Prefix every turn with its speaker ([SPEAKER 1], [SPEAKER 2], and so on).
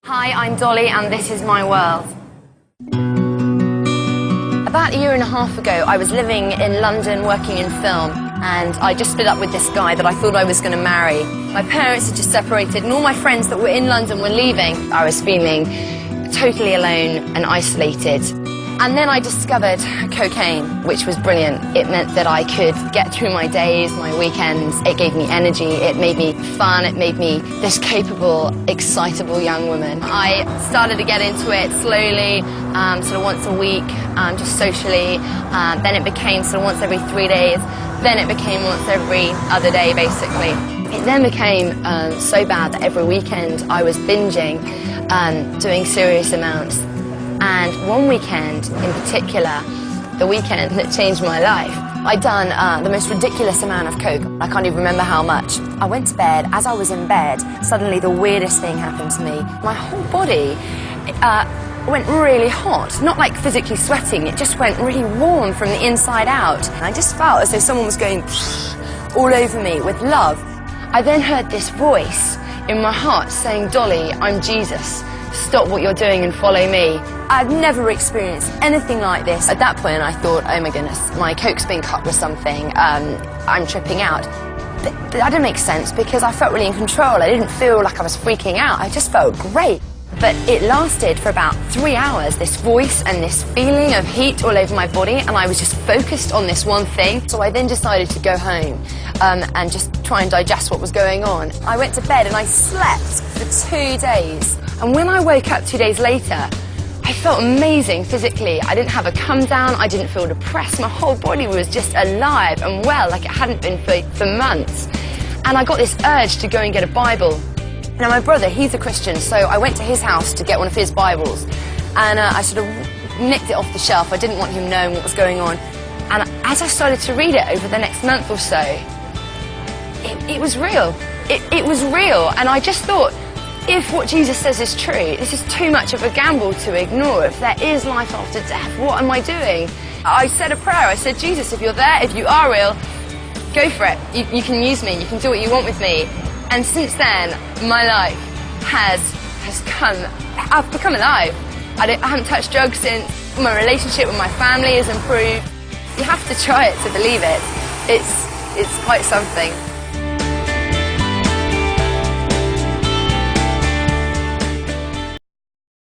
[SPEAKER 1] Hi, I'm Dolly and this is my world. About a year and a half ago, I was living in London working in film, and I just split up with this guy that I thought I was going to marry. My parents had just separated and all my friends that were in London were leaving. I was feeling totally alone and isolated. And then I discovered cocaine, which was brilliant. It meant that I could get through my days, my weekends. It gave me energy, it made me fun, it made me this capable, excitable young woman. I started to get into it slowly, sort of once a week, just socially. Then it became sort of once every 3 days. Then it became once every other day, basically. It then became so bad that every weekend I was binging, doing serious amounts. And one weekend in particular, the weekend that changed my life, I'd done the most ridiculous amount of coke. I can't even remember how much. I went to bed. As I was in bed, suddenly the weirdest thing happened to me. My whole body went really hot. Not like physically sweating, it just went really warm from the inside out. And I just felt as though someone was going all over me with love. I then heard this voice in my heart saying, "Dolly, I'm Jesus. Stop what you're doing and follow me." I'd never experienced anything like this. At that point I thought, oh my goodness, my coke's been cut with something, I'm tripping out. But that didn't make sense because I felt really in control. I didn't feel like I was freaking out, I just felt great. But it lasted for about 3 hours, this voice and this feeling of heat all over my body, and I was just focused on this one thing. So I then decided to go home and just try and digest what was going on. I went to bed and I slept for 2 days. And when I woke up 2 days later, I felt amazing physically. I didn't have a come down, I didn't feel depressed. My whole body was just alive and well, like it hadn't been for months. And I got this urge to go and get a Bible. Now my brother, he's a Christian, so I went to his house to get one of his Bibles. And I sort of nicked it off the shelf. I didn't want him knowing what was going on. And as I started to read it over the next month or so, it was real. It was real, and I just thought, if what Jesus says is true, this is too much of a gamble to ignore. If there is life after death, what am I doing? I said a prayer. I said, Jesus, if you're there, if you are real, go for it. You can use me. You can do what you want with me. And since then, my life has come. I've become alive. I haven't touched drugs since. My relationship with my family has improved. You have to try it to believe it. It's quite something.